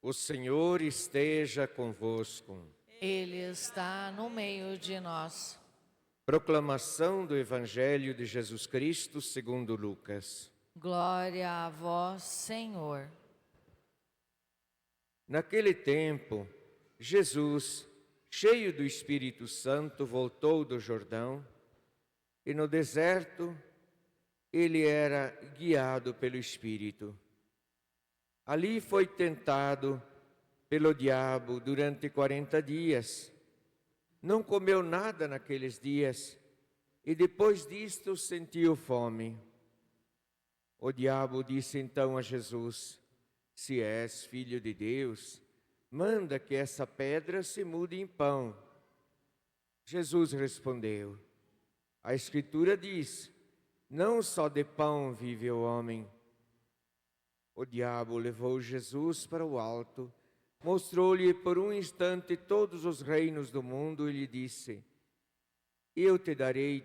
O Senhor esteja convosco. Ele está no meio de nós. Proclamação do Evangelho de Jesus Cristo segundo Lucas. Glória a vós, Senhor. Naquele tempo, Jesus, cheio do Espírito Santo, voltou do Jordão e no deserto ele era guiado pelo Espírito. Ali foi tentado pelo diabo durante 40 dias. Não comeu nada naqueles dias e depois disto sentiu fome. O diabo disse então a Jesus: se és filho de Deus, manda que essa pedra se mude em pão. Jesus respondeu: a Escritura diz, não só de pão vive o homem. O diabo levou Jesus para o alto, mostrou-lhe por um instante todos os reinos do mundo e lhe disse: eu te darei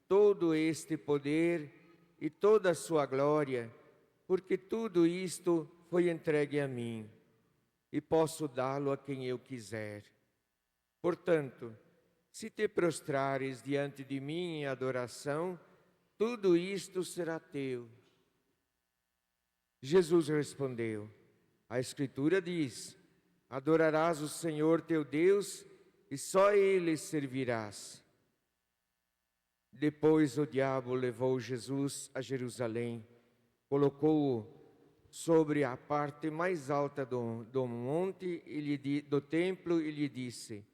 todo este poder e toda a sua glória, porque tudo isto foi entregue a mim, e posso dá-lo a quem eu quiser. Portanto, se te prostrares diante de mim em adoração, tudo isto será teu. Jesus respondeu: a Escritura diz, adorarás o Senhor teu Deus e só Ele servirás. Depois o diabo levou Jesus a Jerusalém, colocou-o sobre a parte mais alta do monte do templo e lhe disse: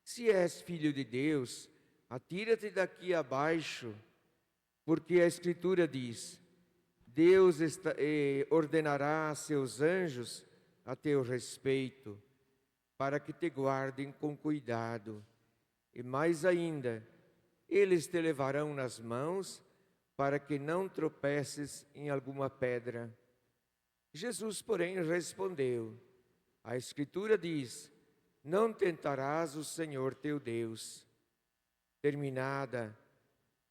se és filho de Deus, atira-te daqui abaixo, porque a Escritura diz, Deus ordenará a seus anjos a teu respeito, para que te guardem com cuidado. E mais ainda, eles te levarão nas mãos, para que não tropeces em alguma pedra. Jesus, porém, respondeu: a Escritura diz, não tentarás o Senhor teu Deus. Terminada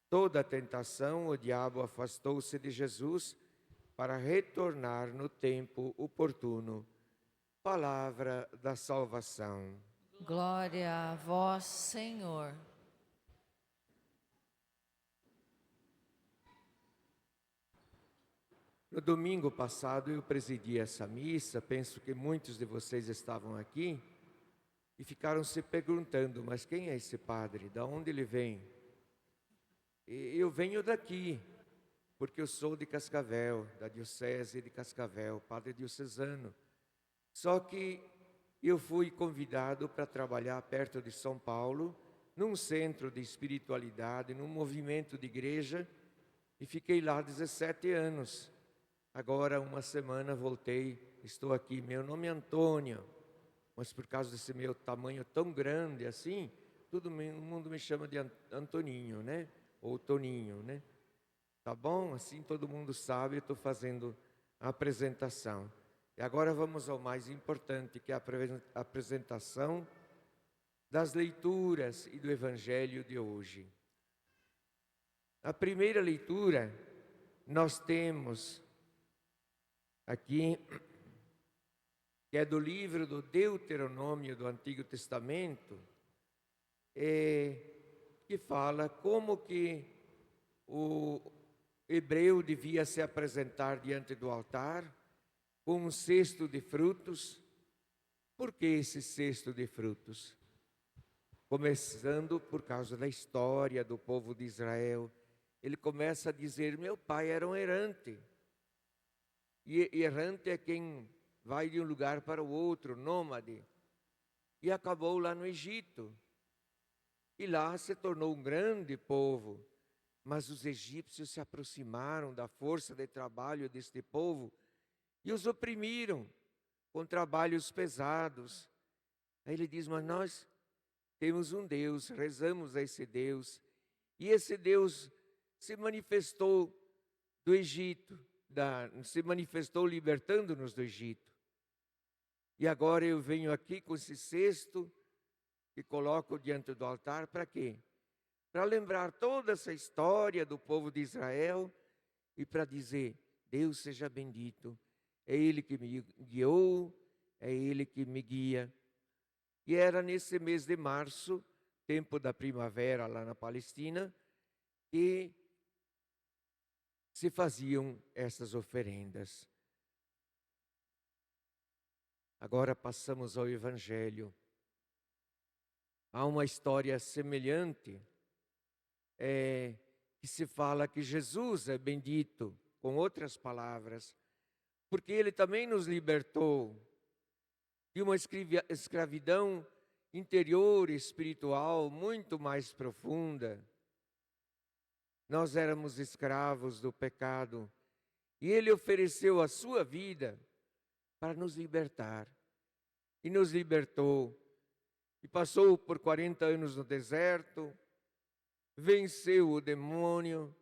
toda a tentação, o diabo afastou-se de Jesus para retornar no tempo oportuno. Palavra da salvação. Glória a vós, Senhor. No domingo passado eu presidi essa missa, penso que muitos de vocês estavam aqui e ficaram se perguntando, mas quem é esse padre? De onde ele vem? Eu venho daqui, porque eu sou de Cascavel, da diocese de Cascavel, padre diocesano. Só que eu fui convidado para trabalhar perto de São Paulo, num centro de espiritualidade, num movimento de igreja, e fiquei lá 17 anos. Agora, uma semana, voltei, estou aqui. Meu nome é Antônio, mas por causa desse meu tamanho tão grande assim, todo mundo me chama de Antoninho, né? Ou Toninho, né? Tá bom? Assim todo mundo sabe, eu estou fazendo a apresentação. E agora vamos ao mais importante, que é a apresentação das leituras e do Evangelho de hoje. A primeira leitura, nós temos aqui, que é do livro do Deuteronômio do Antigo Testamento, que fala como que o hebreu devia se apresentar diante do altar com um cesto de frutos. Por que esse cesto de frutos? Começando por causa da história do povo de Israel. Ele começa a dizer, meu pai era um errante. E errante é quem vai de um lugar para o outro, nômade. E acabou lá no Egito. E lá se tornou um grande povo. Mas os egípcios se aproximaram da força de trabalho deste povo e os oprimiram com trabalhos pesados. Aí ele diz, mas nós temos um Deus, rezamos a esse Deus. E esse Deus se manifestou do Egito, se manifestou libertando-nos do Egito. E agora eu venho aqui com esse cesto e coloco diante do altar para quê? Para lembrar toda essa história do povo de Israel e para dizer, Deus seja bendito, é Ele que me guiou, é Ele que me guia. E era nesse mês de março, tempo da primavera lá na Palestina, que se faziam essas oferendas. Agora passamos ao Evangelho. Há uma história semelhante, que se fala que Jesus é bendito, com outras palavras, porque Ele também nos libertou de uma escravidão interior, espiritual, muito mais profunda. Nós éramos escravos do pecado e Ele ofereceu a sua vida para nos libertar. E nos libertou. E passou por 40 anos no deserto, venceu o demônio.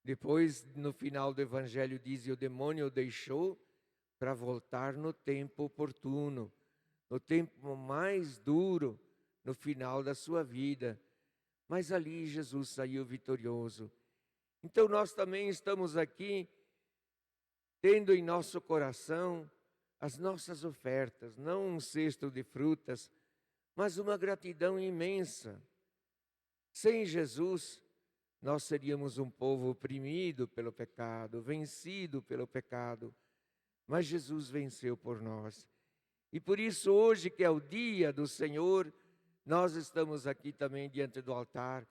Depois, no final do Evangelho, diz: e o demônio o deixou para voltar no tempo oportuno, no tempo mais duro, no final da sua vida. Mas ali Jesus saiu vitorioso. Então nós também estamos aqui, tendo em nosso coração as nossas ofertas, não um cesto de frutas, mas uma gratidão imensa. Sem Jesus, nós seríamos um povo oprimido pelo pecado, vencido pelo pecado. Mas Jesus venceu por nós. E por isso hoje, que é o dia do Senhor, nós estamos aqui também diante do altar,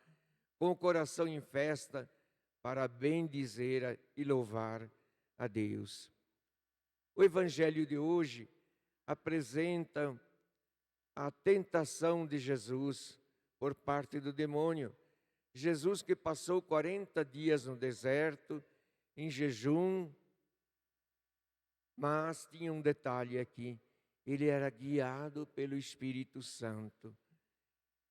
com o coração em festa, para bendizer e louvar a Deus. O Evangelho de hoje apresenta a tentação de Jesus por parte do demônio. Jesus que passou 40 dias no deserto, em jejum, mas tinha um detalhe aqui: ele era guiado pelo Espírito Santo.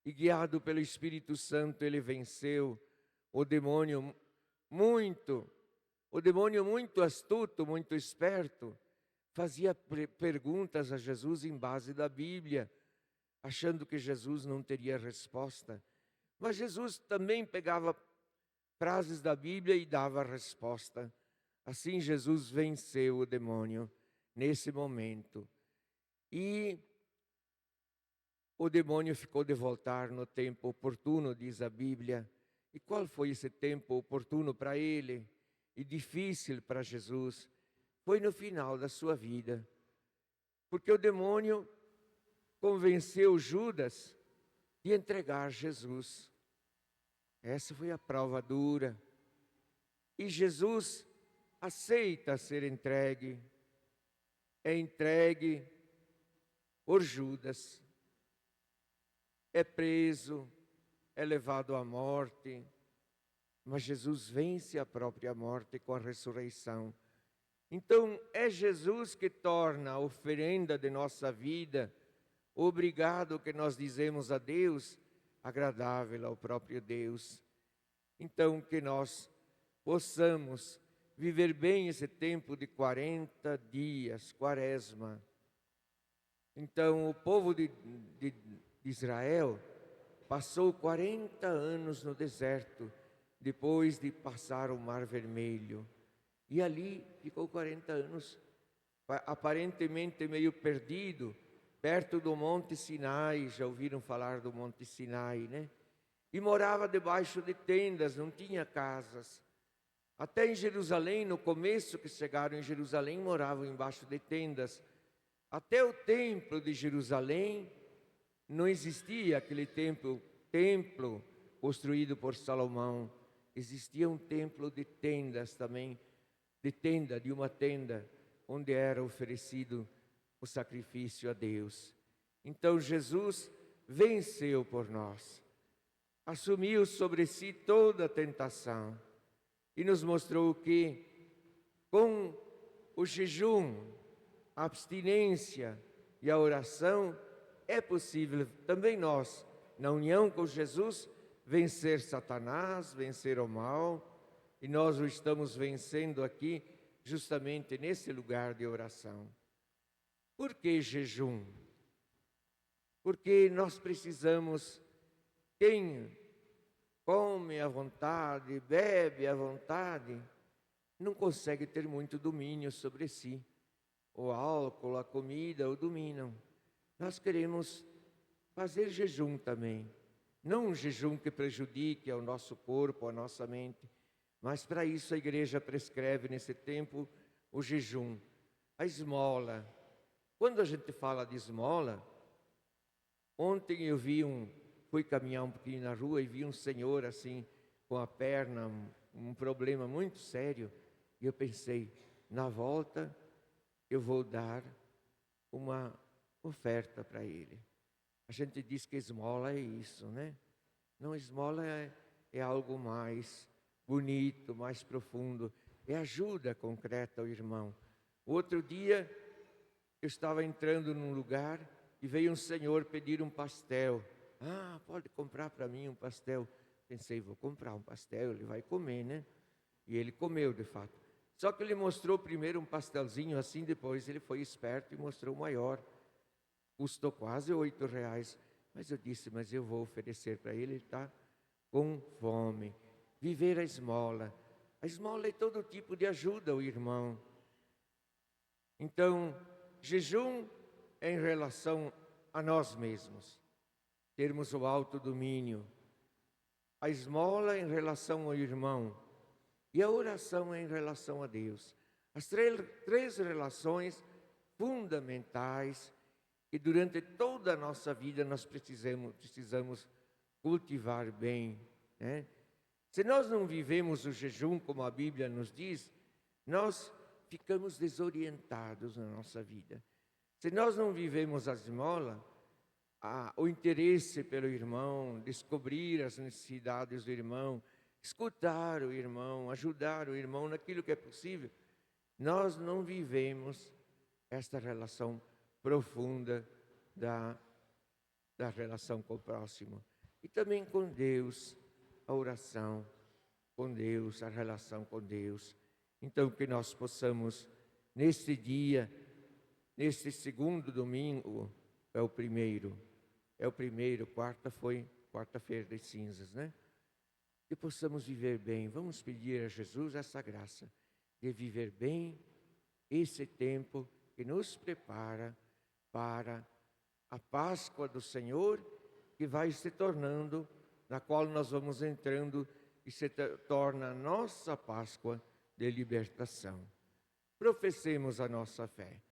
E guiado pelo Espírito Santo, ele venceu o demônio muito astuto, muito esperto. Fazia perguntas a Jesus em base da Bíblia, achando que Jesus não teria resposta. Mas Jesus também pegava frases da Bíblia e dava a resposta. Assim Jesus venceu o demônio nesse momento. E o demônio ficou de voltar no tempo oportuno, diz a Bíblia. E qual foi esse tempo oportuno para ele e difícil para Jesus? Foi no final da sua vida. Porque o demônio convenceu Judas de entregar Jesus. Essa foi a prova dura. E Jesus aceita ser entregue. É entregue por Judas. É preso, é levado à morte. Mas Jesus vence a própria morte com a ressurreição. Então, é Jesus que torna a oferenda de nossa vida, o obrigado que nós dizemos a Deus, agradável ao próprio Deus. Então, que nós possamos viver bem esse tempo de 40 dias, quaresma. Então, o povo de Israel passou 40 anos no deserto, depois de passar o Mar Vermelho. E ali ficou 40 anos, aparentemente meio perdido, perto do Monte Sinai. Já ouviram falar do Monte Sinai, né? E morava debaixo de tendas, não tinha casas. Até em Jerusalém, no começo que chegaram em Jerusalém, moravam embaixo de tendas. Até o templo de Jerusalém, não existia aquele templo construído por Salomão. Existia um templo de tendas também, de uma tenda, onde era oferecido o sacrifício a Deus. Então Jesus venceu por nós, assumiu sobre si toda a tentação e nos mostrou que com o jejum, a abstinência e a oração é possível também nós, na união com Jesus, vencer Satanás, vencer o mal. E nós o estamos vencendo aqui, justamente nesse lugar de oração. Por que jejum? Porque nós precisamos, quem come à vontade, bebe à vontade, não consegue ter muito domínio sobre si. o álcool, a comida o dominam. Nós queremos fazer jejum também. Não um jejum que prejudique ao nosso corpo, à nossa mente, mas para isso a igreja prescreve nesse tempo o jejum, a esmola. Quando a gente fala de esmola, ontem eu fui caminhar um pouquinho na rua e vi um senhor assim, com a perna, um problema muito sério, e eu pensei, na volta eu vou dar uma oferta para ele. A gente diz que esmola é isso, né? Não, esmola é algo mais bonito, mais profundo, é ajuda concreta ao irmão. Outro dia, eu estava entrando num lugar e veio um senhor pedir um pastel. Ah, pode comprar para mim um pastel. Pensei, vou comprar um pastel, ele vai comer, né? E ele comeu, de fato. Só que ele mostrou primeiro um pastelzinho assim, depois ele foi esperto e mostrou o maior. Custou quase R$8. Mas eu disse, mas eu vou oferecer para ele, ele está com fome. Viver a esmola. A esmola é todo tipo de ajuda ao irmão. Então, jejum é em relação a nós mesmos. Termos o autodomínio. A esmola é em relação ao irmão. E a oração é em relação a Deus. As três relações fundamentais que durante toda a nossa vida nós precisamos cultivar bem, né? Se nós não vivemos o jejum como a Bíblia nos diz, nós ficamos desorientados na nossa vida. Se nós não vivemos a esmola, o interesse pelo irmão, descobrir as necessidades do irmão, escutar o irmão, ajudar o irmão naquilo que é possível, nós não vivemos esta relação profunda da relação com o próximo. E também com Deus, a oração com Deus, a relação com Deus. Então, que nós possamos, neste dia, neste segundo domingo, é o primeiro, quarta foi quarta-feira das cinzas, né? Que possamos viver bem. Vamos pedir a Jesus essa graça de viver bem esse tempo que nos prepara para a Páscoa do Senhor, que vai se tornando, na qual nós vamos entrando e se torna a nossa Páscoa de libertação. Professemos a nossa fé.